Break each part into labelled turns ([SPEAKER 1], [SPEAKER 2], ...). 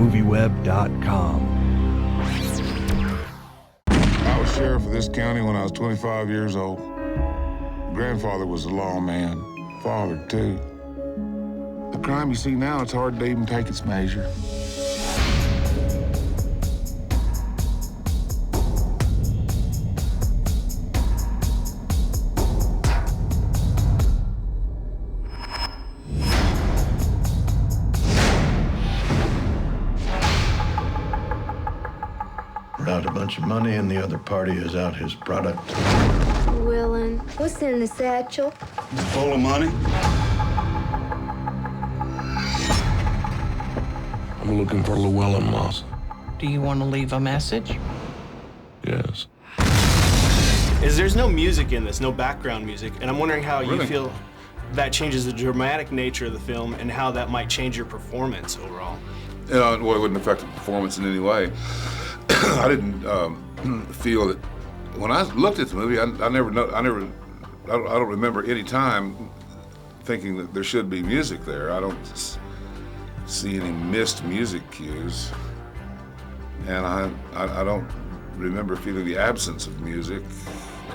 [SPEAKER 1] MovieWeb.com.
[SPEAKER 2] I was sheriff of this county when I was 25 years old. Grandfather was a lawman, father too. The crime you see now, it's hard to even take its measure.
[SPEAKER 3] We're out a bunch of money and the other party is out his product.
[SPEAKER 4] Willin, what's in the satchel?
[SPEAKER 3] It's full of money.
[SPEAKER 5] I'm looking for Llewellyn Moss.
[SPEAKER 6] Do you want to leave a message?
[SPEAKER 5] Yes.
[SPEAKER 7] There's no music in this, no background music, and I'm wondering how
[SPEAKER 2] Really?
[SPEAKER 7] you feel that changes the dramatic nature of the film and how that might change your performance overall.
[SPEAKER 8] Well, it wouldn't affect the performance in any way. I didn't feel that when I looked at the movie. I don't remember any time thinking that there should be music there. I don't see any missed music cues, and I don't remember feeling the absence of music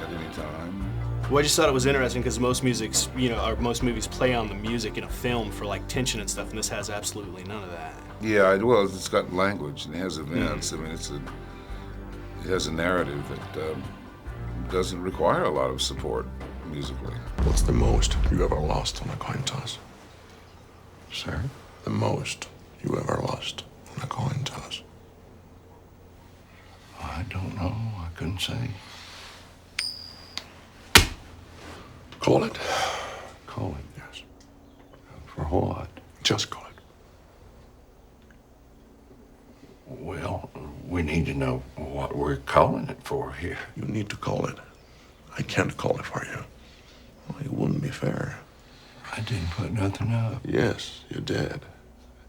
[SPEAKER 8] at any time.
[SPEAKER 7] Well, I just thought it was interesting because most music's, or most movies play on the music in a film for like tension and stuff, and this has absolutely none of that.
[SPEAKER 8] Yeah, well, it's got language and it has events. I mean, it has a narrative that doesn't require a lot of support musically.
[SPEAKER 5] What's the most you ever lost on a coin toss?
[SPEAKER 3] Sir?
[SPEAKER 5] The most you ever lost on a coin toss?
[SPEAKER 3] I don't know. I couldn't say.
[SPEAKER 5] Call it.
[SPEAKER 3] Call it.
[SPEAKER 5] Yes.
[SPEAKER 3] For what?
[SPEAKER 5] Just call it.
[SPEAKER 3] Well, we need to know what we're calling it for here.
[SPEAKER 5] You need to call it. I can't call it for you. Well, it wouldn't be fair.
[SPEAKER 3] I didn't put nothing up.
[SPEAKER 5] Yes, you did.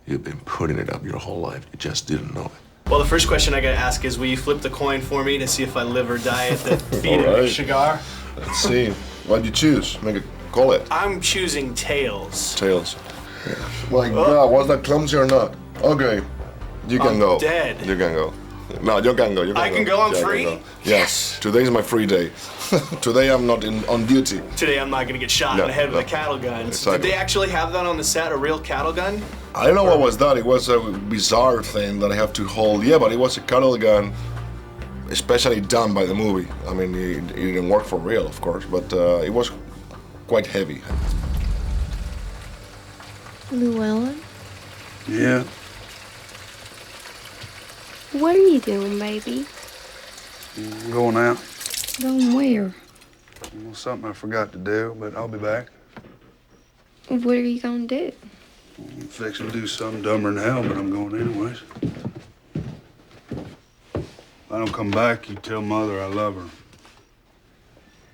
[SPEAKER 5] You've been putting it up your whole life. You just didn't know it.
[SPEAKER 7] Well, the first question I gotta ask is, will you flip the coin for me to see if I live or die at the feet
[SPEAKER 9] All
[SPEAKER 7] of
[SPEAKER 9] right.
[SPEAKER 7] Shigar?
[SPEAKER 9] Let's see. What'd you choose? Make it. Call it.
[SPEAKER 7] I'm choosing tails.
[SPEAKER 9] Tails. My God, was that clumsy or not? Okay. You can
[SPEAKER 7] I'm
[SPEAKER 9] go.
[SPEAKER 7] dead.
[SPEAKER 9] You can go. No, you can go. You can
[SPEAKER 7] I can go, I'm
[SPEAKER 9] Yeah, you
[SPEAKER 7] free?
[SPEAKER 9] can go. Yes. Today is my free day. Today I'm not on duty.
[SPEAKER 7] Today I'm not gonna get shot
[SPEAKER 9] No,
[SPEAKER 7] in the head with
[SPEAKER 9] no.
[SPEAKER 7] a cattle gun.
[SPEAKER 9] Exactly.
[SPEAKER 7] Did they actually have that on the set, a real cattle gun?
[SPEAKER 9] I don't know what was that. It was a bizarre thing that I have to hold. Yeah, but it was a cattle gun, especially done by the movie. I mean, it didn't work for real, of course, but it was quite heavy.
[SPEAKER 4] Llewellyn,
[SPEAKER 3] Yeah.
[SPEAKER 4] what are you doing, baby?
[SPEAKER 10] I'm going out.
[SPEAKER 4] Going where?
[SPEAKER 10] Well, something I forgot to do, but I'll be back.
[SPEAKER 4] What are you gonna do?
[SPEAKER 10] I'm fixing to do something dumber than hell, but I'm going anyways. If I don't come back, you tell Mother I love her.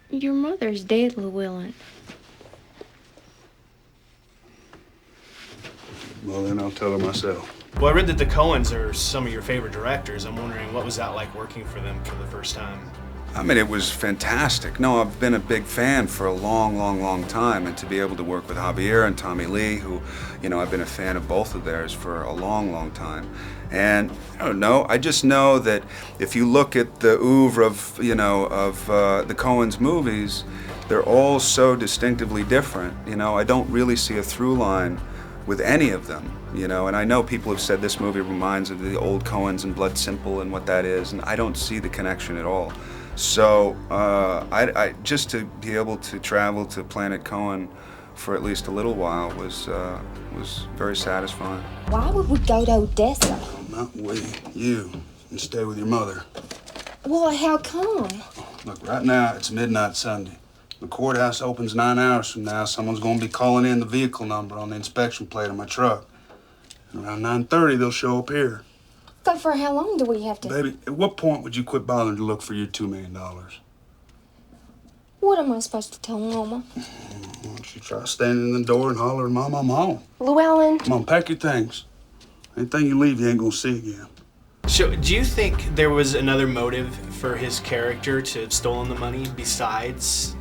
[SPEAKER 4] Your mother's dead, Llewellyn.
[SPEAKER 10] Well, then I'll tell her myself.
[SPEAKER 7] Well, I read that the Coens are some of your favorite directors. I'm wondering, what was that like working for them for the first time?
[SPEAKER 11] I mean, it was fantastic. No, I've been a big fan for a long, long, long time, and to be able to work with Javier and Tommy Lee, who, I've been a fan of both of theirs for a long, long time. And I don't know, I just know that if you look at the oeuvre of, the Coens movies, they're all so distinctively different. I don't really see a through line with any of them, and I know people have said this movie reminds of the old Coens and Blood Simple and what that is, and I don't see the connection at all. So I just to be able to travel to Planet Coen for at least a little while was very satisfying.
[SPEAKER 12] Why would we go to Odessa?
[SPEAKER 10] Not we, you, and stay with your mother.
[SPEAKER 12] Well, how come?
[SPEAKER 10] Look, right now it's midnight Sunday. The courthouse opens 9 hours from now. Someone's going to be calling in the vehicle number on the inspection plate of my truck. And around 9:30, they'll show up here.
[SPEAKER 12] So for how long do we have to...
[SPEAKER 10] Baby, at what point would you quit bothering to look for your $2 million?
[SPEAKER 12] What am I supposed to tell Mama?
[SPEAKER 10] Why don't you try standing in the door and hollering, Mom, I'm home.
[SPEAKER 12] Llewellyn.
[SPEAKER 10] Come on, pack your things. Anything you leave, you ain't gonna see again.
[SPEAKER 7] So, do you think there was another motive for his character to have stolen the money besides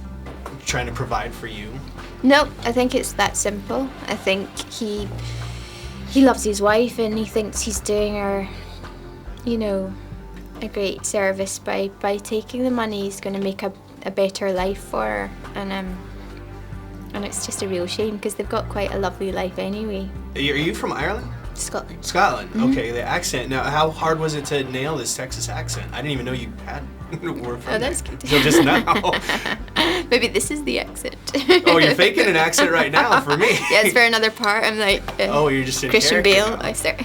[SPEAKER 7] trying to provide for you?
[SPEAKER 4] Nope, I think it's that simple. I think he
[SPEAKER 12] he loves his wife and he thinks he's doing her, you know, a great service by taking the money. He's going to make a better life for her, and it's just a real shame because they've got quite a lovely life anyway.
[SPEAKER 7] Are you from Ireland?
[SPEAKER 12] Scotland.
[SPEAKER 7] Scotland. Okay, the accent. Now, how hard was it to nail this Texas accent? I didn't even know you had were from
[SPEAKER 12] that's good.
[SPEAKER 7] Until just now.
[SPEAKER 12] Maybe this is the accent.
[SPEAKER 7] Oh, you're faking an accent right now for me.
[SPEAKER 12] Yeah, it's for another part. I'm like,
[SPEAKER 7] oh, you're just in
[SPEAKER 12] Christian
[SPEAKER 7] character
[SPEAKER 12] Bale.
[SPEAKER 7] now.
[SPEAKER 12] I start.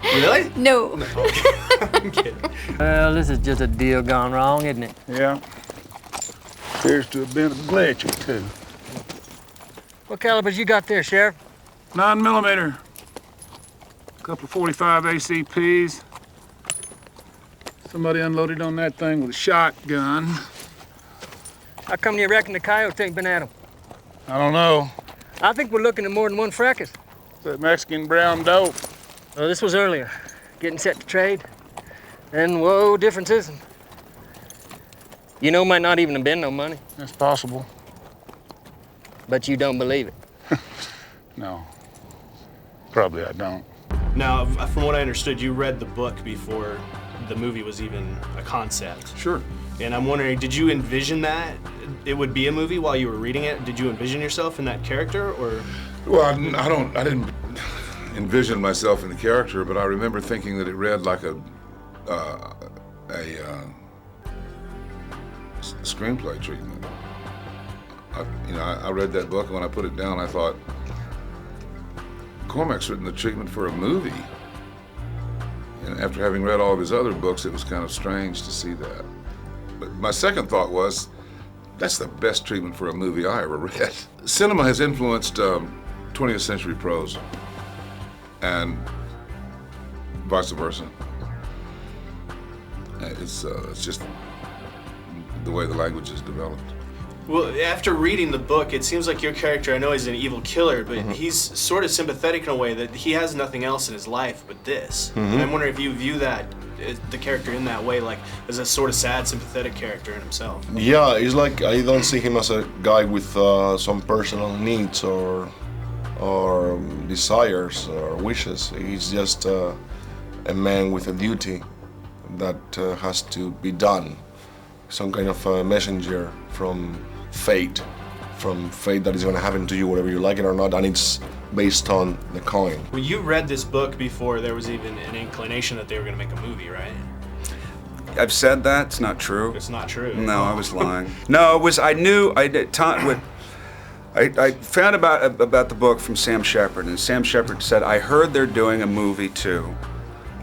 [SPEAKER 7] Really?
[SPEAKER 12] No.
[SPEAKER 7] Okay. I'm kidding.
[SPEAKER 1] Well, this is just a deal gone wrong, isn't it?
[SPEAKER 13] Yeah. Appears to have been a glitch or two.
[SPEAKER 1] What calibers you got there, Sheriff?
[SPEAKER 13] 9mm. Couple of 45 ACPs. Somebody unloaded on that thing with a shotgun.
[SPEAKER 1] How come you reckon the coyotes ain't been at them?
[SPEAKER 13] I don't know.
[SPEAKER 1] I think we're looking at more than one fracas.
[SPEAKER 13] That Mexican brown dope.
[SPEAKER 1] Well, this was earlier. Getting set to trade. And whoa, differences. You know, might not even have been no money.
[SPEAKER 13] That's possible.
[SPEAKER 1] But you don't believe it.
[SPEAKER 13] No. Probably I don't.
[SPEAKER 7] Now, from what I understood, you read the book before the movie was even a concept.
[SPEAKER 8] Sure.
[SPEAKER 7] And I'm wondering, did you envision that it would be a movie while you were reading it? Did you envision yourself in that character, or?
[SPEAKER 8] Well, I didn't envision myself in the character, but I remember thinking that it read like a screenplay treatment. I read that book, and when I put it down, I thought, Cormac's written the treatment for a movie. And after having read all of his other books, it was kind of strange to see that. But my second thought was, that's the best treatment for a movie I ever read. Cinema has influenced 20th century prose, and vice versa. It's just the way the language is developed.
[SPEAKER 7] Well, after reading the book, it seems like your character, I know he's an evil killer, but he's sort of sympathetic in a way that he has nothing else in his life but this. And I'm wondering if you view that, the character in that way, like as a sort of sad, sympathetic character in himself.
[SPEAKER 9] Yeah, it's like I don't see him as a guy with some personal needs or desires or wishes. He's just a man with a duty that has to be done. Some kind of a messenger from fate that is going to happen to you whether you like it or not, and it's based on the Coen.
[SPEAKER 7] Well, you read this book before there was even an inclination that they were going to make a movie, right?
[SPEAKER 11] I've said that. It's not true.
[SPEAKER 7] It's not true.
[SPEAKER 11] No, I was lying. No, it was. I knew. I found about the book from Sam Shepard, and Sam Shepard said, "I heard they're doing a movie too,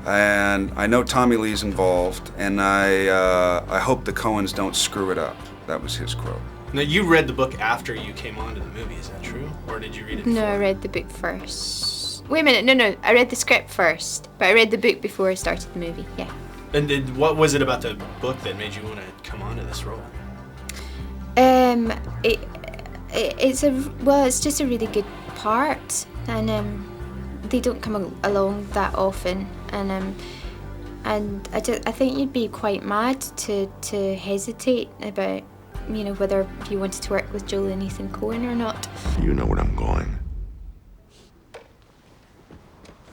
[SPEAKER 11] and I know Tommy Lee's involved, and I hope the Coens don't screw it up." That was his quote.
[SPEAKER 7] Now, you read the book after you came on to the movie, is that true? Or did you read it before?
[SPEAKER 12] No, I read the book first. Wait a minute, no, I read the script first, but I read the book before I started the movie, yeah.
[SPEAKER 7] And what was it about the book that made you want to come on to this role?
[SPEAKER 12] It's just a really good part, and they don't come along that often, and I think you'd be quite mad to hesitate about, you know, whether you wanted to work with Joel and Ethan Coen or not.
[SPEAKER 5] You know where I'm going.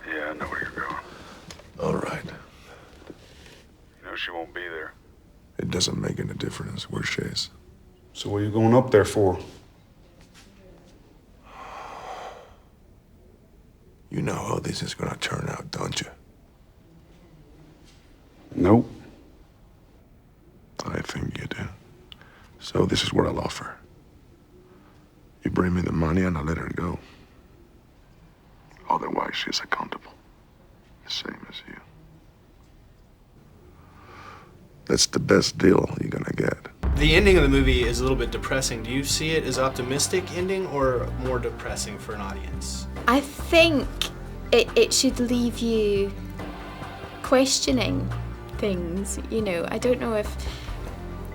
[SPEAKER 13] Yeah, I know where you're going.
[SPEAKER 5] All right.
[SPEAKER 13] You know she won't be there.
[SPEAKER 5] It doesn't make any difference where she is.
[SPEAKER 10] So what are you going up there for?
[SPEAKER 5] You know how this is gonna turn out, don't you?
[SPEAKER 10] Nope.
[SPEAKER 5] I think you do. So this is what I'll offer. You bring me the money and I'll let her go. Otherwise, she's accountable. The same as you. That's the best deal you're gonna get.
[SPEAKER 7] The ending of the movie is a little bit depressing. Do you see it as optimistic ending or more depressing for an audience?
[SPEAKER 12] I think it should leave you questioning things, you know. I don't know if,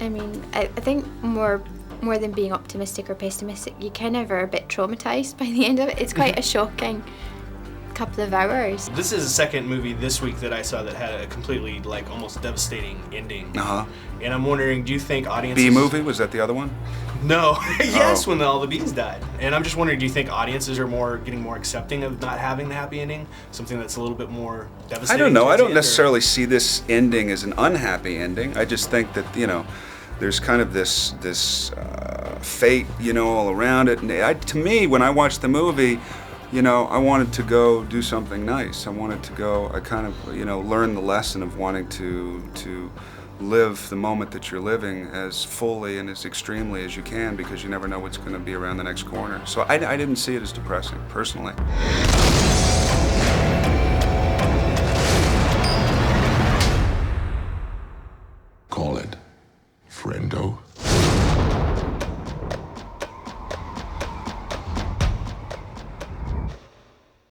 [SPEAKER 12] I think more than being optimistic or pessimistic, you kind of are a bit traumatized by the end of it. It's quite a shocking couple of hours.
[SPEAKER 7] This is the second movie this week that I saw that had a completely, like, almost devastating ending.
[SPEAKER 11] Uh-huh.
[SPEAKER 7] And I'm wondering, do you think audiences...
[SPEAKER 11] Bee movie, was that the other one?
[SPEAKER 7] No. Yes, when all the bees died. And I'm just wondering, do you think audiences are getting more accepting of not having the happy ending? Something that's a little bit more devastating?
[SPEAKER 11] I don't know. I
[SPEAKER 7] towards the
[SPEAKER 11] don't
[SPEAKER 7] end,
[SPEAKER 11] necessarily see this ending as an unhappy ending. I just think that, you know, there's kind of this fate, you know, all around it. And to me, when I watched the movie, you know, I wanted to go do something nice. I wanted to go, I kind of, you know, learn the lesson of wanting to live the moment that you're living as fully and as extremely as you can, because you never know what's going to be around the next corner. So I didn't see it as depressing, personally.